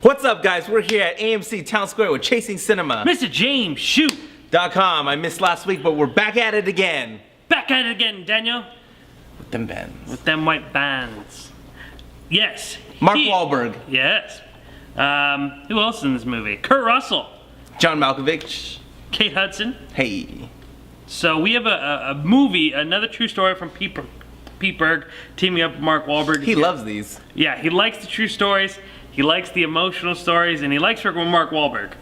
What's up, guys? We're here at AMC Town Square with Chasing Cinema. Mr. James, shoot! .com. I missed last week, but we're back at it again. Back at it again, Daniel. With them bands. With them white bands. Yes. Mark Wahlberg. Yes. Who else is in this movie? Kurt Russell. John Malkovich. Kate Hudson. Hey. So we have a movie, another true story from Pete Berg, teaming up with Mark Wahlberg. He loves these. Yeah, he likes the true stories, he likes the emotional stories, and he likes working with Mark Wahlberg.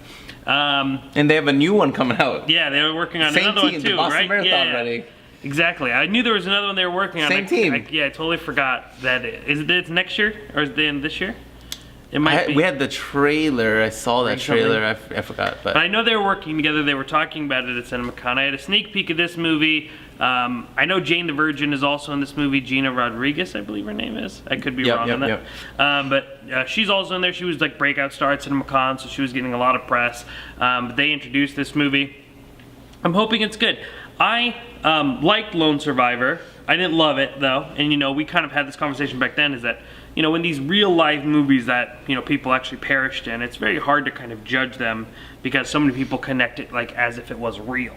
And they have a new one coming out. Yeah, they were working on Same another team, one too, the Boston right? Marathon Yeah. ready. Exactly. I knew there was another one they were working on. Same team. I totally forgot that. It's next year or is it the end of this year? It might be. We had the trailer. I saw that trailer. I forgot. But I know they were working together. They were talking about it at CinemaCon. I had a sneak peek of this movie. I know Jane the Virgin is also in this movie. Gina Rodriguez, I believe her name is. I could be wrong on that. But she's also in there. She was like breakout star at CinemaCon, so she was getting a lot of press. But they introduced this movie. I'm hoping it's good. I liked Lone Survivor. I didn't love it though, and you know we kind of had this conversation back then. Is that you know in these real life movies that you know people actually perished in, it's very hard to kind of judge them because so many people connect it like as if it was real.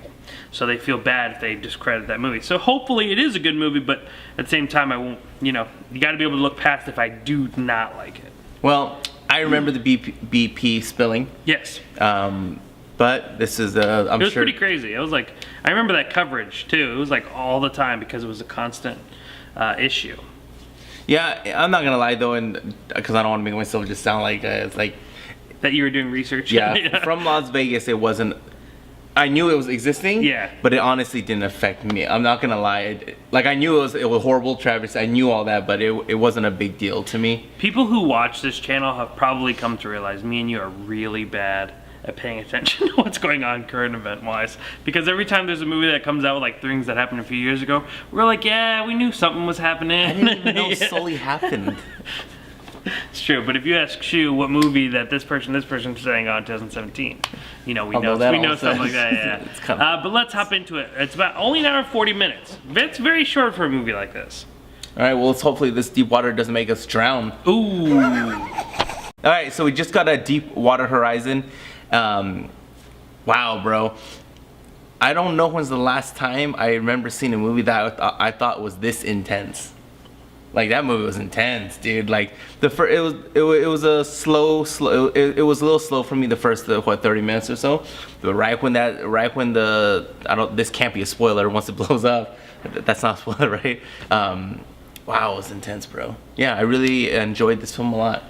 So they feel bad if they discredit that movie. So hopefully it is a good movie, but at the same time I won't. You know you got to be able to look past if I do not like it. well, I remember the BP spilling. Yes. But this is I'm sure it was pretty crazy. It was like I remember that coverage too. It was like all the time because it was a constant issue. Yeah, I'm not gonna lie though, and because I don't want to make myself just sound like it's like that you were doing research. Yeah, from Las Vegas, it wasn't. I knew it was existing. Yeah. But it honestly didn't affect me. I'm not gonna lie. Like I knew it was horrible, Travis. I knew all that, but it wasn't a big deal to me. People who watch this channel have probably come to realize me and you are really bad at paying attention to what's going on current event wise, because every time there's a movie that comes out with like things that happened a few years ago, we're like, yeah, we knew something was happening. I didn't even know Sully happened. It's true, but if you ask Shu what movie that this person sang on 2017, you know we know stuff like that. Yeah. It's kind of but let's hop into it. It's about only an hour and 40 minutes. It's very short for a movie like this. All right, well, let's hopefully this deep water doesn't make us drown. Ooh. All right, so we just got a Deepwater Horizon. Wow, bro. I don't know when's the last time I remember seeing a movie that I thought was this intense. Like that movie was intense, dude. Like it was a it was a little slow for me the first 30 minutes or so. But right when this can't be a spoiler once it blows up. That's not a spoiler, right? Wow, it was intense, bro. Yeah, I really enjoyed this film a lot.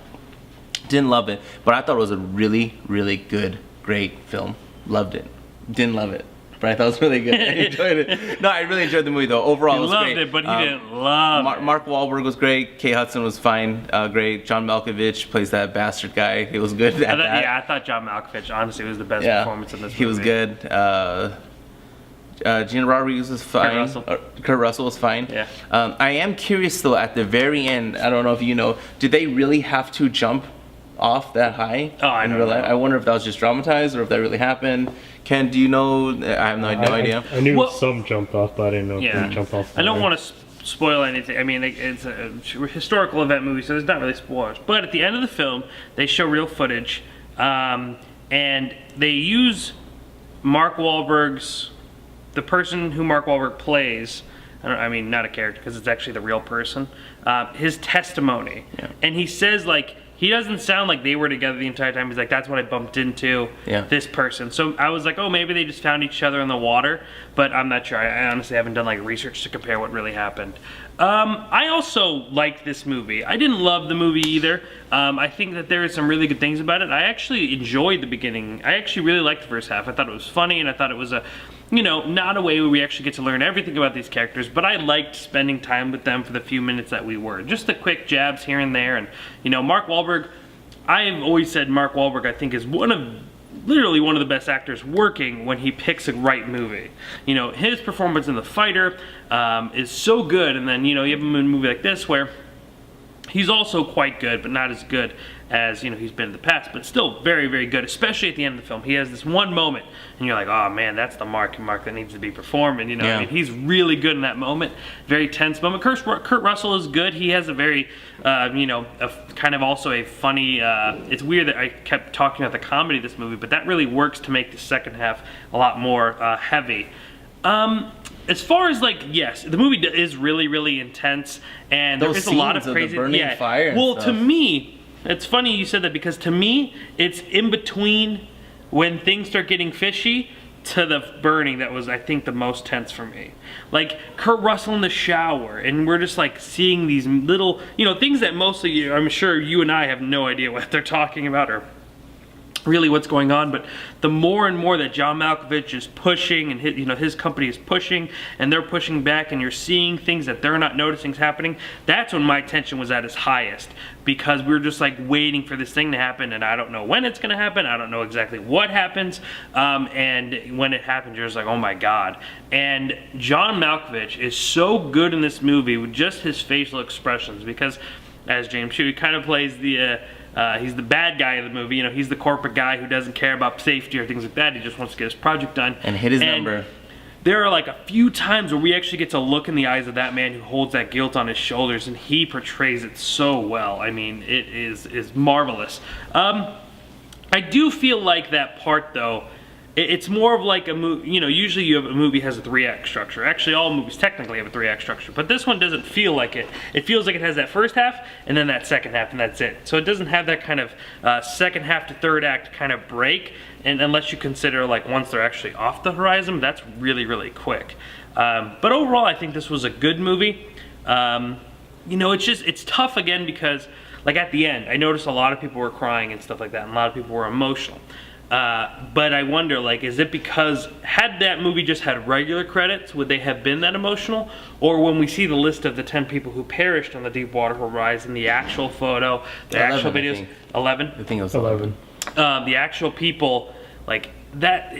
Didn't love it, but I thought it was a really, really good, great film. Loved it. Didn't love it, but I thought it was really good. I enjoyed it. No, I really enjoyed the movie though. Overall, it was great. He loved it, but he didn't love it. Mark Wahlberg was great. Kate Hudson was fine, great. John Malkovich plays that bastard guy. He was good at that. Yeah, I thought John Malkovich honestly was the best performance in this movie. He was good. Gina Rodriguez was fine. Kurt Russell was fine. Yeah. I am curious though. At the very end, I don't know if you know, did they really have to jump off that high? Oh, I don't know. I wonder if that was just dramatized or if that really happened. Ken, do you know? I have no idea. I knew some jumped off, but I didn't know if they jumped off. I don't want to spoil anything. I mean, it's a historical event movie, so there's not really spoilers. But at the end of the film, they show real footage, and they use Mark Wahlberg's, the person who Mark Wahlberg plays. I mean, not a character, because it's actually the real person. His testimony, and he says like. He doesn't sound like they were together the entire time. He's like, that's what I bumped into, this person. So I was like, oh, maybe they just found each other in the water. But I'm not sure. I honestly haven't done like research to compare what really happened. I also liked this movie. I didn't love the movie either. I think that there are some really good things about it. I actually enjoyed the beginning. I actually really liked the first half. I thought it was funny, and I thought it was not a way where we actually get to learn everything about these characters, but I liked spending time with them for the few minutes that we were. Just the quick jabs here and there, and Mark Wahlberg, I've always said Mark Wahlberg I think is literally one of the best actors working when he picks a right movie. His performance in The Fighter is so good, and then you have him in a movie like this where He's also quite good, but not as good as he's been in the past. But still very, very good, especially at the end of the film. He has this one moment, and you're like, oh man, that's the mark that needs to be performed. And I mean, he's really good in that moment. Very tense moment. Kurt Russell is good. He has a very, a kind of also a funny. It's weird that I kept talking about the comedy of this movie, but that really works to make the second half a lot more heavy. As far as yes, the movie is really, really intense, and there is a lot of crazy. The burning fire. Well, stuff. to me, it's funny you said that because to me, it's in between when things start getting fishy to the burning that was, I think, the most tense for me. Like Kurt Russell in the shower, and we're just seeing these little, things that mostly I'm sure you and I have no idea what they're talking about or really what's going on, but the more and more that John Malkovich is pushing and his company is pushing and they're pushing back and you're seeing things that they're not noticing is happening, that's when my tension was at its highest, because we're just waiting for this thing to happen and I don't know when it's going to happen, I don't know exactly what happens, and when it happens you're just like, oh my god. And John Malkovich is so good in this movie with just his facial expressions, because as James Shuey kind of plays the he's the bad guy of the movie. He's the corporate guy who doesn't care about safety or things like that. He just wants to get his project done. And hit his number. There are a few times where we actually get to look in the eyes of that man who holds that guilt on his shoulders, and he portrays it so well. I mean, it is marvelous. I do feel like that part, though, it's more of a movie, usually you have a movie has a 3-act structure. Actually, all movies technically have a 3-act structure, but this one doesn't feel like it. It feels like it has that first half and then that second half, and that's it. So it doesn't have that kind of second half to third act kind of break, and unless you consider once they're actually off the horizon, that's really, really quick. But overall, I think this was a good movie. It's tough again because at the end, I noticed a lot of people were crying and stuff like that, and a lot of people were emotional. But I wonder, is it because had that movie just had regular credits, would they have been that emotional? Or when we see the list of the 10 people who perished on the Deepwater Horizon, the actual photo, the 11, actual videos, 11? I think it was 11. The actual people, that,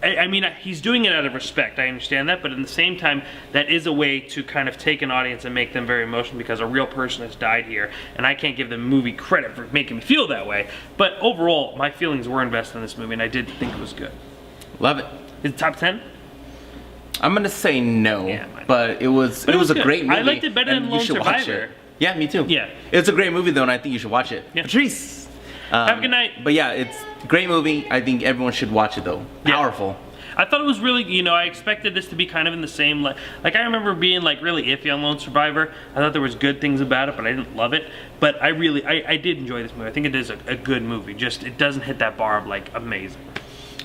I mean, he's doing it out of respect, I understand that, but at the same time, that is a way to kind of take an audience and make them very emotional because a real person has died here, and I can't give the movie credit for making me feel that way. But overall, my feelings were invested in this movie, and I did think it was good. Love it. Is it top 10? I'm gonna say no, but it was a great movie. I liked it better than Lone Survivor. Yeah, me too. Yeah. It's a great movie though, and I think you should watch it. Yeah. Patrice! Have a good night. But yeah, it's a great movie. I think everyone should watch it though. Powerful. I thought it was really, I expected this to be kind of in the same, I remember being really iffy on Lone Survivor. I thought there was good things about it, but I didn't love it. But I did enjoy this movie. I think it is a good movie. Just, it doesn't hit that bar of amazing.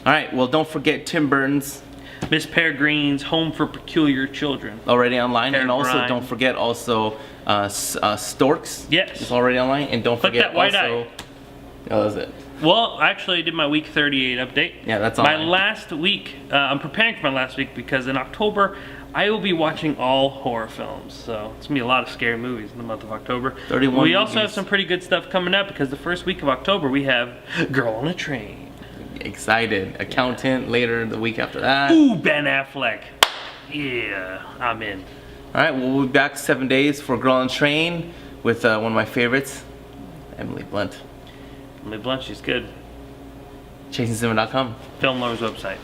All right, well, don't forget Tim Burton's Miss Peregrine's Home for Peculiar Children. Already online. And also, don't forget Storks. Yes. It's already online. And don't forget that white also... eye. Oh, that's it. Well, actually, I did my week 38 update. Yeah, that's my online. last week. I'm preparing for my last week because in October, I will be watching all horror films. So it's going to be a lot of scary movies in the month of October. 31 We also have some pretty good stuff coming up because the first week of October, we have Girl on a Train. Excited. Accountant later the week after that. Ooh, Ben Affleck. Yeah, I'm in. All right, we'll be back 7 days for Girl on a Train with one of my favorites, Emily Blunt. Emily Blunt, she's good. ChasingCinema.com. Film Lover's website.